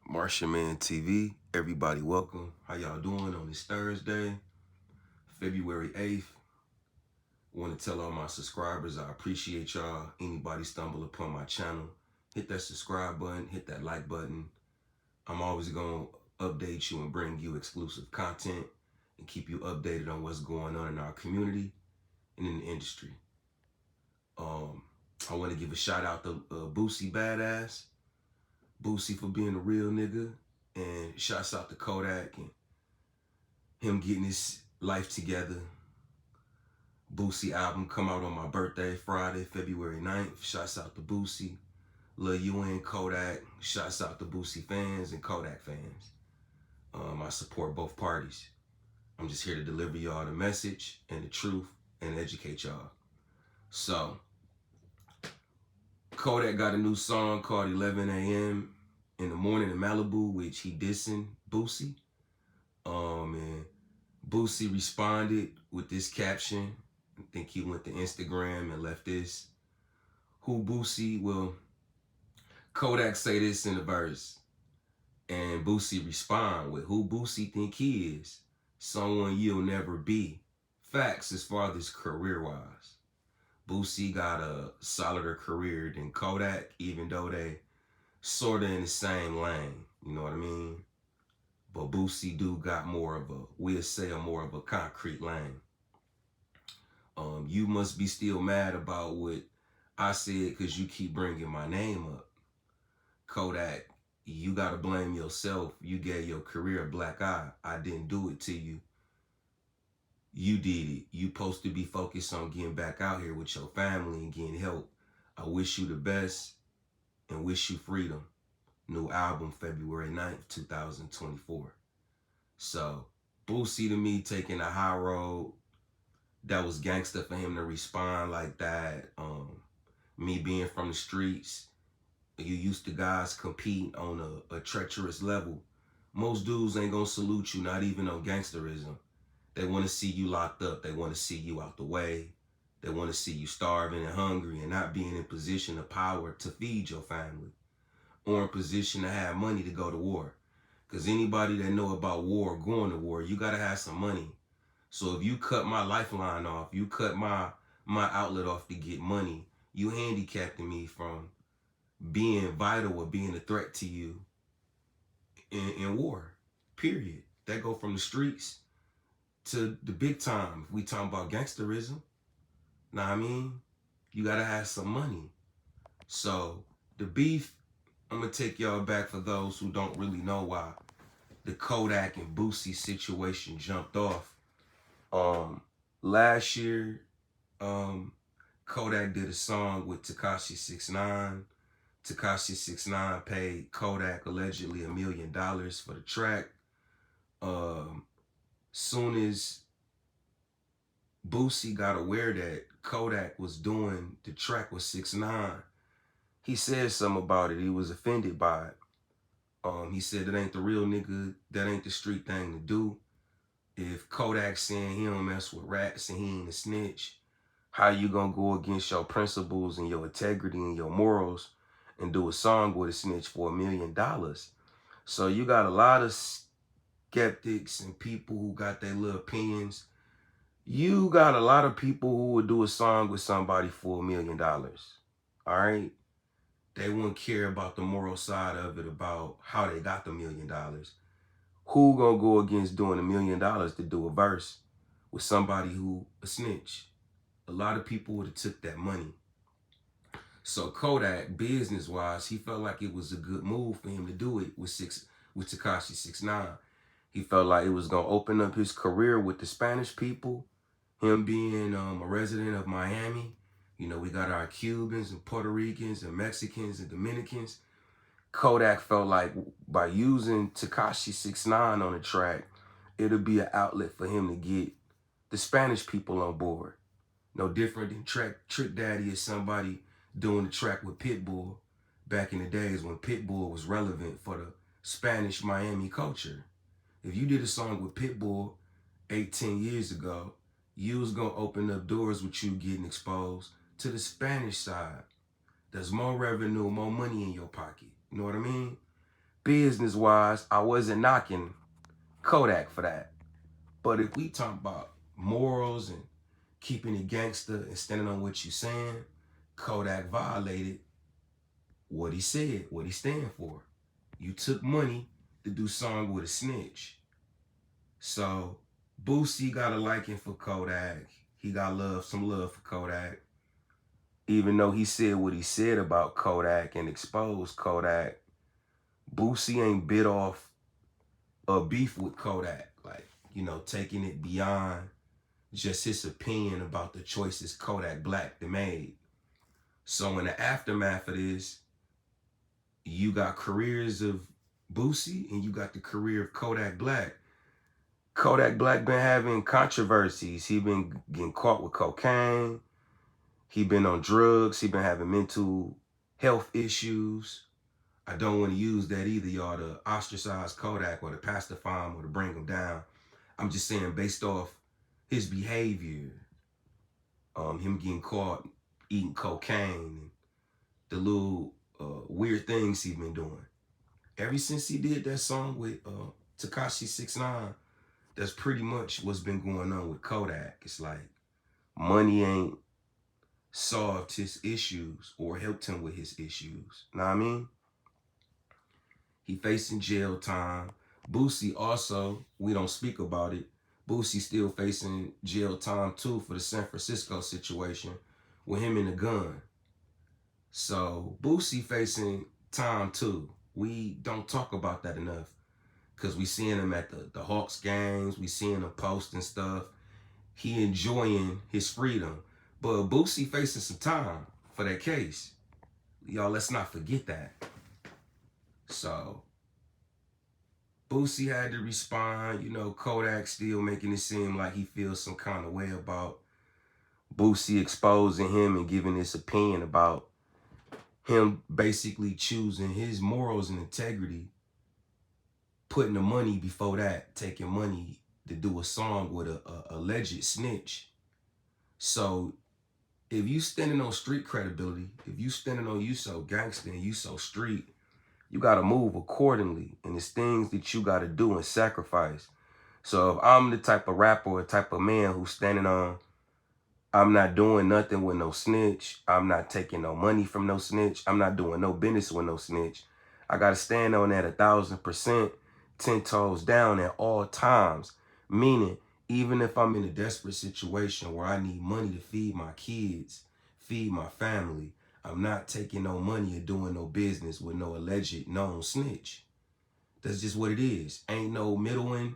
Martian Man TV. Everybody welcome. How y'all doing on this Thursday, February 8th? Want to tell all my subscribers I appreciate y'all. Anybody stumble upon my channel, hit that subscribe button, hit that like button. I'm always going to update you and bring you exclusive content and keep you updated on what's going on in our community and in the industry. I want to give a shout out to Boosie Badass. Boosie for being a real nigga. And shouts out to Kodak and him getting his life together. Boosie album come out on my birthday, Friday, February 9th. Shouts out to Boosie. Lil UN, Kodak. Shouts out to Boosie fans and Kodak fans. I support both parties. I'm just here to deliver y'all the message and the truth and educate y'all. So, Kodak got a new song called 11 a.m. in the morning in Malibu, which he dissing Boosie. And Boosie responded with this caption. I think he went to Instagram and left this. Who Boosie? Well, Kodak say this in the verse. And Boosie respond with who Boosie think he is. Someone you'll never be. Facts as far as career-wise. Boosie got a solider career than Kodak, even though they sort of in the same lane. You know what I mean? But Boosie do got more of a, we'll say more of a concrete lane. You must be still mad about what I said because you keep bringing my name up. Kodak, you got to blame yourself. You gave your career a black eye. I didn't do it to you. You did it. You supposed to be focused on getting back out here with your family and getting help. I wish you the best and wish you freedom. New album, February 9th, 2024. So, Boosie to me taking a high road. That was gangster for him to respond like that. Me being from the streets, you used to guys compete on a treacherous level. Most dudes ain't gonna salute you, not even on gangsterism. They want to see you locked up. They want to see you out the way. They want to see you starving and hungry and not being in position of power to feed your family or in position to have money to go to war. Because anybody that know about war or going to war, you got to have some money. So if you cut my lifeline off, you cut my outlet off to get money, you handicapping me from being vital or being a threat to you in war, period. That go from the streets to the big time. If we talking about gangsterism, know what I mean? You got to have some money. So the beef, I'm going to take y'all back for those who don't really know why the Kodak and Boosie situation jumped off. Last year, Kodak did a song with Tekashi 6ix9ine. Tekashi 6ix9ine paid Kodak allegedly $1 million for the track. Soon as Boosie got aware that Kodak was doing the track with 6ix9ine, he said something about it. He was offended by it. He said that ain't the real nigga, that ain't the street thing to do. If Kodak saying he don't mess with rats and he ain't a snitch, how you gonna go against your principles and your integrity and your morals and do a song with a snitch for $1 million? So you got a lot of skeptics and people who got their little opinions. You got a lot of people who would do a song with somebody for $1 million. All right? They wouldn't care about the moral side of it, about how they got the $1 million. Who gonna go against doing $1 million to do a verse with somebody who a snitch? A lot of people would have took that money. So Kodak, business-wise, he felt like it was a good move for him to do it with Tekashi 6ix9ine. He felt like it was gonna open up his career with the Spanish people. Him being a resident of Miami. You know, we got our Cubans and Puerto Ricans and Mexicans and Dominicans. Kodak felt like by using Tekashi 6ix9ine on the track, it'll be an outlet for him to get the Spanish people on board. No different than Trick Daddy is somebody doing the track with Pitbull back in the days when Pitbull was relevant for the Spanish Miami culture. If you did a song with Pitbull 10 years ago, you was going to open up doors with you getting exposed to the Spanish side. There's more revenue, more money in your pocket. You know what I mean? business-wise, I wasn't knocking Kodak for that. But if we talk about morals and keeping it gangster and standing on what you're saying, Kodak violated what he said, what he stand for. You took money to do song with a snitch. So Boosie got a liking for Kodak. He got some love for Kodak. Even though he said what he said about Kodak and exposed Kodak, Boosie ain't bit off a beef with Kodak. Like, you know, taking it beyond just his opinion about the choices Kodak Black made. So in the aftermath of this, you got careers of Boosie and you got the career of Kodak Black. Kodak Black been having controversies. He been getting caught with cocaine. He been on drugs. He been having mental health issues. I don't want to use that either, y'all, to ostracize Kodak or to pacify him or to bring him down. I'm just saying based off his behavior, him getting caught eating cocaine, and the little weird things he been doing. Ever since he did that song with Tekashi 6ix9ine, that's pretty much what's been going on with Kodak. It's like money ain't solved his issues or helped him with his issues. Know what I mean? He facing jail time. Boosie also, we don't speak about it, Boosie still facing jail time too for the San Francisco situation with him and the gun. So Boosie facing time too. We don't talk about that enough because we seeing him at the Hawks games. We seeing him posting stuff. He enjoying his freedom. But Boosie facing some time for that case. Y'all, let's not forget that. So Boosie had to respond. You know, Kodak still making it seem like he feels some kind of way about Boosie exposing him and giving his opinion about him basically choosing his morals and integrity, putting the money before that, taking money to do a song with a alleged snitch. So if you standing on street credibility, if you standing on you so gangster and you so street, you got to move accordingly. And it's things that you got to do and sacrifice. So if I'm the type of rapper or type of man who's standing on, I'm not doing nothing with no snitch. I'm not taking no money from no snitch. I'm not doing no business with no snitch. I got to stand on that 1,000%, 10 toes down at all times. Meaning, even if I'm in a desperate situation where I need money to feed my kids, feed my family, I'm not taking no money or doing no business with no alleged known snitch. That's just what it is. Ain't no middling,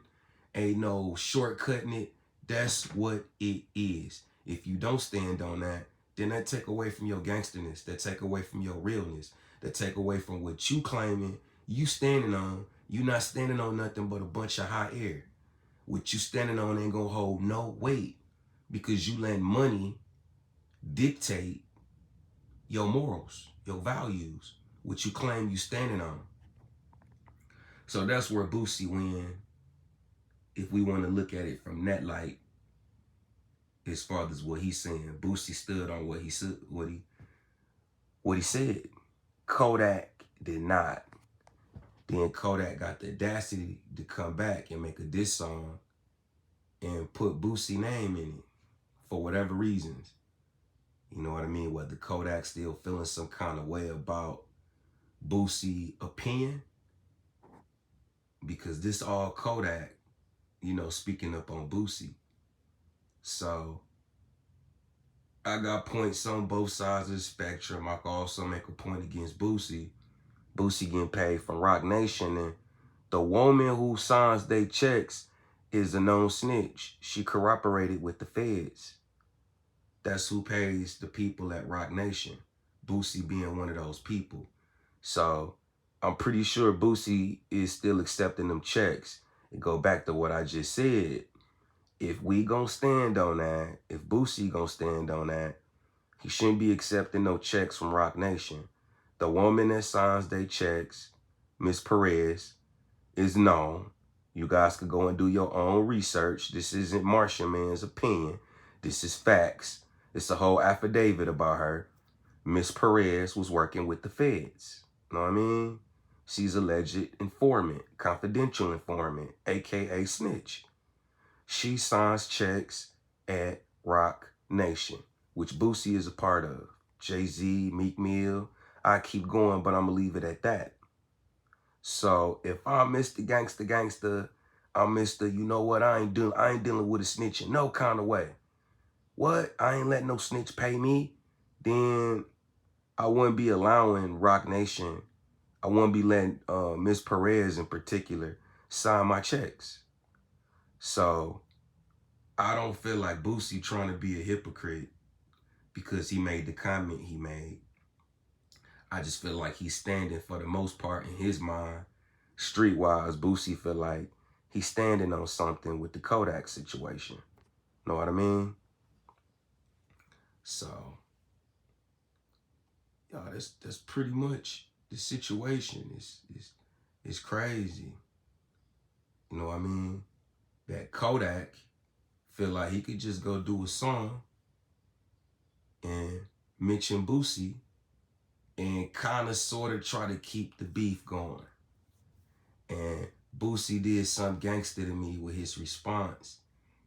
ain't no shortcutting it. That's what it is. If you don't stand on that, then that take away from your gangsterness. That take away from your realness. That take away from what you claiming you standing on. You not standing on nothing but a bunch of hot air. What you standing on ain't gonna hold no weight because you let money dictate your morals, your values, what you claim you standing on. So that's where Boosie win, if we want to look at it from that light, as far as what he's saying. Boosie stood on what he said. Kodak did not. Then Kodak got the audacity to come back and make a diss song and put Boosie name in it for whatever reasons. You know what I mean? Whether Kodak still feeling some kind of way about Boosie opinion, because this all Kodak, you know, speaking up on Boosie. So I got points on both sides of the spectrum. I can also make a point against Boosie. Boosie getting paid from Roc Nation, and the woman who signs they checks is a known snitch. She cooperated with the feds. That's who pays the people at Roc Nation. Boosie being one of those people. So I'm pretty sure Boosie is still accepting them checks. And go back to what I just said. If we gonna stand on that, if Boosie gonna stand on that, he shouldn't be accepting no checks from Roc Nation. The woman that signs they checks, Miss Perez, is known. You guys could go and do your own research. This isn't Martian Man's opinion. This is facts. It's a whole affidavit about her. Miss Perez was working with the feds. Know what I mean? She's alleged informant, confidential informant, aka snitch. She signs checks at Rock Nation, which Boosie is a part of. Jay-Z, Meek Mill. I keep going, but I'm gonna leave it at that. So if I'm Mr. Gangster, I'm Mr. You know what? I ain't dealing with a snitch in no kind of way. What? I ain't letting no snitch pay me. Then I wouldn't be allowing Rock Nation. I wouldn't be letting Miss Perez in particular sign my checks. So I don't feel like Boosie trying to be a hypocrite because he made the comment he made. I just feel like he's standing, for the most part, in his mind, streetwise. Boosie feel like he's standing on something with the Kodak situation. Know what I mean? So, y'all, that's pretty much the situation. It's crazy. You know what I mean? That Kodak feel like he could just go do a song and mention Boosie and kind of sort of try to keep the beef going. And Boosie did some gangster to me with his response.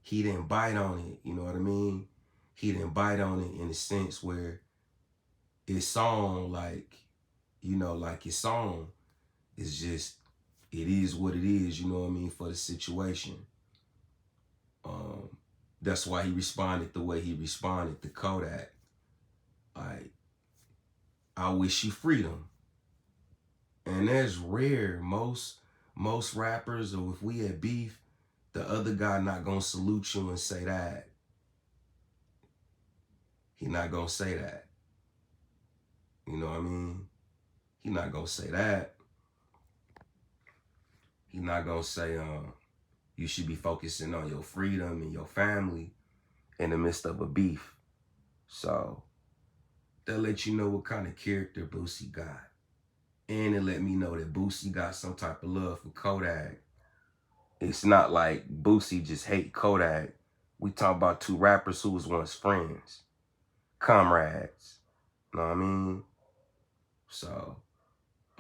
He didn't bite on it, you know what I mean? He didn't bite on it in a sense where his song, like, you know, like his song is just, it is what it is, you know what I mean, for the situation. That's why he responded the way he responded to Kodak. Like, I wish you freedom. And that's rare. Most rappers, or if we had beef, the other guy not gonna salute you and say that. He not gonna say that. You know what I mean? He not gonna say that. He not gonna say you should be focusing on your freedom and your family in the midst of a beef. So that let you know what kind of character Boosie got. And it let me know that Boosie got some type of love for Kodak. It's not like Boosie just hate Kodak. We talk about two rappers who was once friends, comrades. Know what I mean? So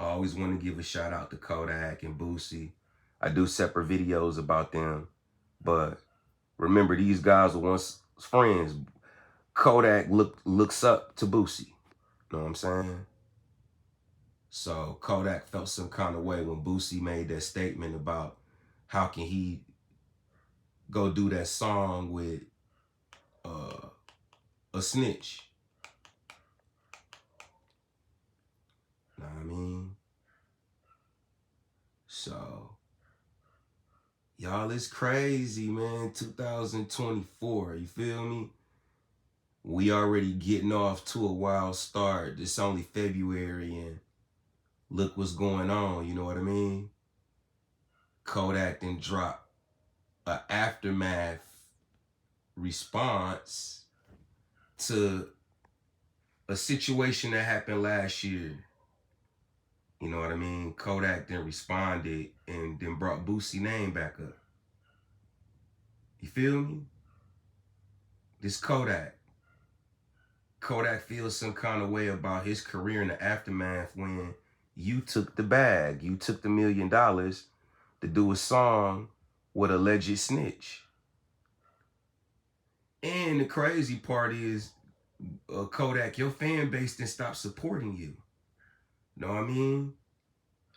I always want to give a shout out to Kodak and Boosie. I do separate videos about them, but remember, these guys were once friends. Kodak looks up to Boosie. Know what I'm saying? So Kodak felt some kind of way when Boosie made that statement about how can he go do that song with a snitch. Know what I mean? So, y'all, it's crazy, man. 2024, you feel me? We already getting off to a wild start. It's only February and look what's going on, you know what I mean? Kodak then dropped an aftermath response to a situation that happened last year. You know what I mean? Kodak then responded and then brought Boosie name back up. You feel me? This Kodak. Kodak feels some kind of way about his career in the aftermath when you took the bag. You took the $1 million to do a song with a alleged snitch. And the crazy part is, Kodak, your fan base didn't stop supporting you. Know what I mean?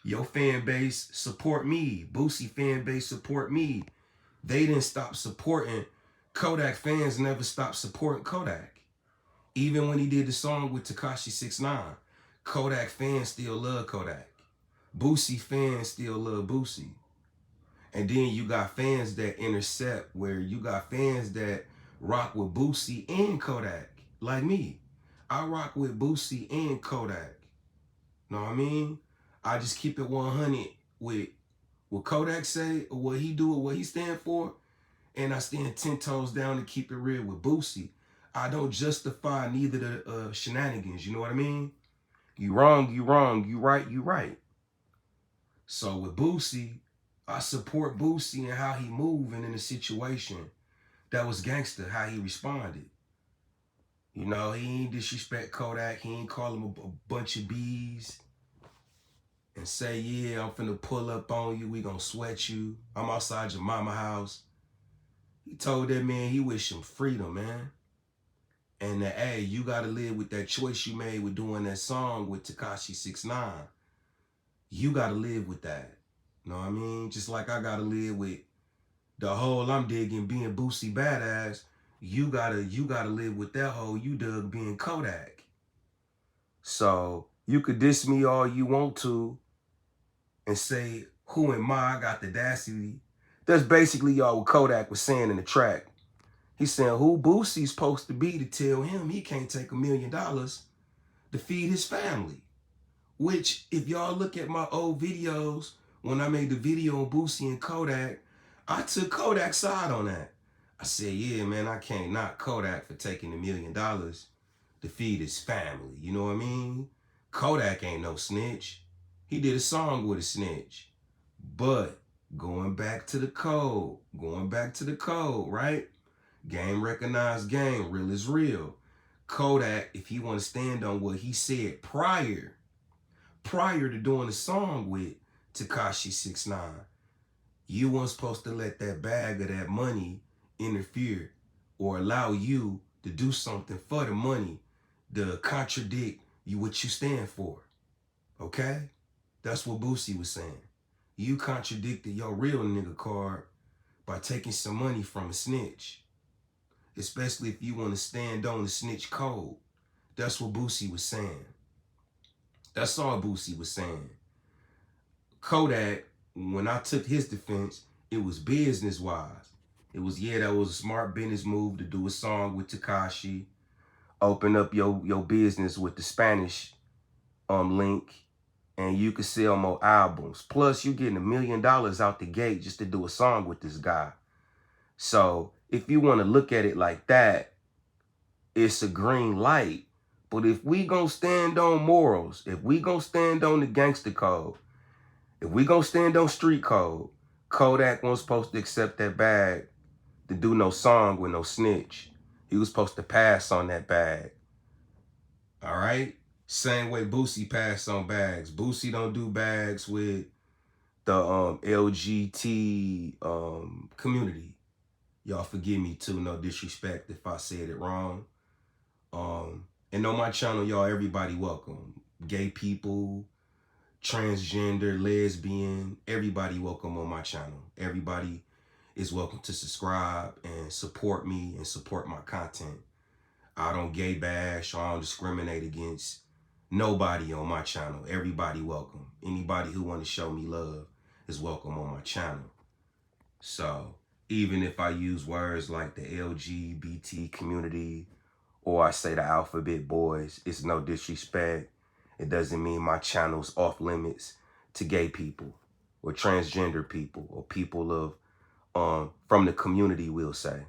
Your fan base support me. Boosie fan base support me. They didn't stop supporting. Kodak fans never stopped supporting Kodak. Even when he did the song with Tekashi 6ix9ine, Kodak fans still love Kodak. Boosie fans still love Boosie. And then you got fans that intercept, where you got fans that rock with Boosie and Kodak, like me. I rock with Boosie and Kodak. Know what I mean? I just keep it 100 with what Kodak say, or what he do, or what he stand for. And I stand 10 toes down to keep it real with Boosie. I don't justify neither the shenanigans, you know what I mean? You wrong, you wrong. You right, you right. So with Boosie, I support Boosie and how he moving in a situation that was gangster, how he responded. You know, he ain't disrespect Kodak. He ain't call him a bunch of bees. and say, yeah, I'm finna pull up on you, we gonna sweat you, I'm outside your mama house. He told that man he wished him freedom, man. And that, hey, you gotta live with that choice you made with doing that song with Tekashi 6ix9ine. You gotta live with that. You know what I mean? Just like I gotta live with the hole I'm digging being Boosie badass. You gotta live with that hole you dug being Kodak. So you could diss me all you want to and say, who am I got the audacity? That's basically y'all what Kodak was saying in the track. He's saying who Boosie's supposed to be to tell him he can't take $1 million to feed his family. Which, if y'all look at my old videos, when I made the video on Boosie and Kodak, I took Kodak's side on that. I said, yeah, man, I can't knock Kodak for taking $1 million to feed his family. You know what I mean? Kodak ain't no snitch. He did a song with a snitch. But going back to the code, right? Game recognized game, real is real. Kodak, if he want to stand on what he said prior to doing the song with Tekashi 6ix9ine, you weren't supposed to let that bag of that money interfere or allow you to do something for the money to contradict you what you stand for. Okay? That's what Boosie was saying. You contradicted your real nigga card by taking some money from a snitch. Especially if you want to stand on the snitch code. That's what Boosie was saying. That's all Boosie was saying. Kodak, when I took his defense, it was business-wise. It was, yeah, that was a smart business move to do a song with Tekashi, open up your business with the Spanish link, and you could sell more albums. Plus, you getting $1 million out the gate just to do a song with this guy. So, if you want to look at it like that, it's a green light. But if we gonna stand on morals, if we gonna stand on the gangster code, if we gonna stand on street code, Kodak wasn't supposed to accept that bag to do no song with no snitch. He was supposed to pass on that bag. All right? Same way Boosie passed on bags. Boosie don't do bags with the LGT community. Y'all forgive me too, no disrespect if I said it wrong. And on my channel, y'all, everybody welcome. Gay people, transgender, lesbian, everybody welcome on my channel. Everybody is welcome to subscribe and support me and support my content. I don't gay bash or I don't discriminate against nobody on my channel. Everybody welcome. Anybody who want to show me love is welcome on my channel. So even if I use words like the LGBT community or I say the alphabet boys, it's no disrespect. It doesn't mean my channel's off limits to gay people or transgender people or people of from the community, we'll say.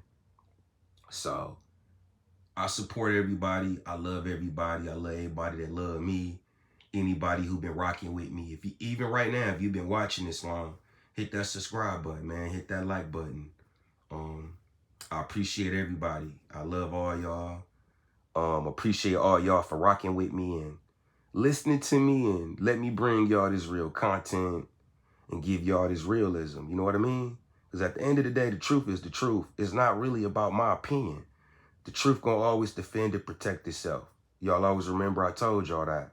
So I support everybody. I love everybody. I love everybody that love me. Anybody who been rocking with me. If you, even right now, if you've been watching this long, hit that subscribe button, man. Hit that like button. I appreciate everybody. I love all y'all. Appreciate all y'all for rocking with me and listening to me and let me bring y'all this real content and give y'all this realism. You know what I mean? Because at the end of the day, the truth is the truth. It's not really about my opinion. The truth gonna always defend and protect itself. Y'all always remember I told y'all that.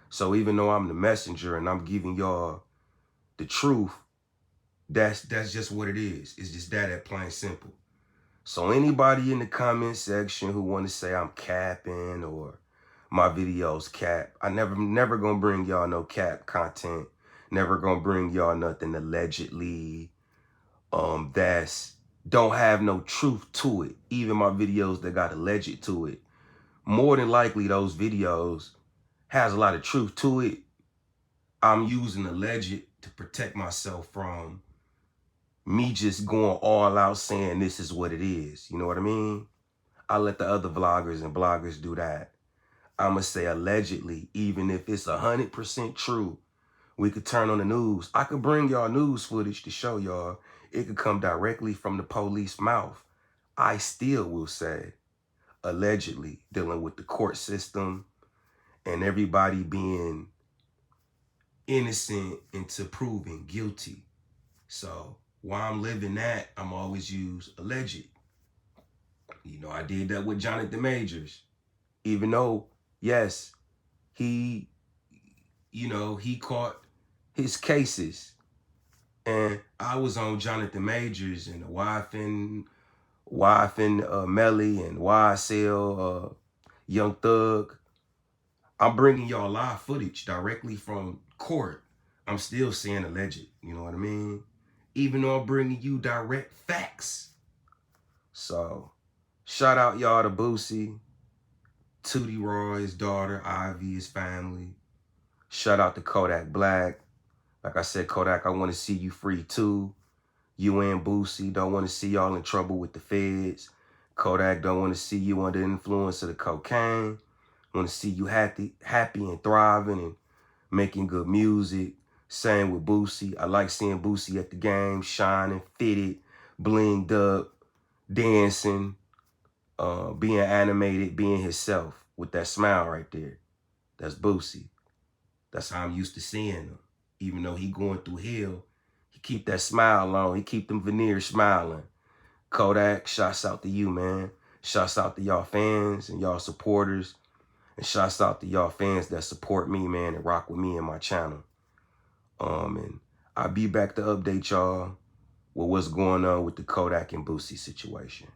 So even though I'm the messenger and I'm giving y'all the truth, that's just what it is. It's just that plain simple. So anybody in the comment section who want to say I'm capping or my videos cap, I never gonna bring y'all no cap content. Never gonna bring y'all nothing allegedly that's don't have no truth to it. Even my videos that got alleged to it, more than likely those videos has a lot of truth to it. I'm using alleged to protect myself from me just going all out saying this is what it is. You know what I mean? I let the other vloggers and bloggers do that. I'ma say allegedly, even if it's 100% true, we could turn on the news. I could bring y'all news footage to show y'all. It could come directly from the police mouth. I still will say, allegedly, dealing with the court system and everybody being innocent into proven guilty. So while I'm living that, I'm always use alleged. You know, I did that with Jonathan Majors. Even though, yes, he, you know, he caught his cases. And I was on Jonathan Majors and the wife and Melly and YSL, Young Thug. I'm bringing y'all live footage directly from court. I'm still saying alleged, you know what I mean? Even though I'm bringing you direct facts. So, shout out y'all to Boosie, Tootie Roy, his daughter, Ivy, his family. Shout out to Kodak Black. Like I said, Kodak, I want to see you free too. You and Boosie don't want to see y'all in trouble with the feds. Kodak don't want to see you under the influence of the cocaine. Want to see you happy and thriving and making good music. Same with Boosie. I like seeing Boosie at the game, shining, fitted, blinged up, dancing, being animated, being himself with that smile right there. That's Boosie. That's how I'm used to seeing him. Even though he going through hell, he keep that smile on. He keep them veneers smiling. Kodak, shouts out to you, man. Shouts out to y'all fans and y'all supporters. And shouts out to y'all fans that support me, man, and rock with me and my channel. And I'll be back to update y'all with what's going on with the Kodak and Boosie situation.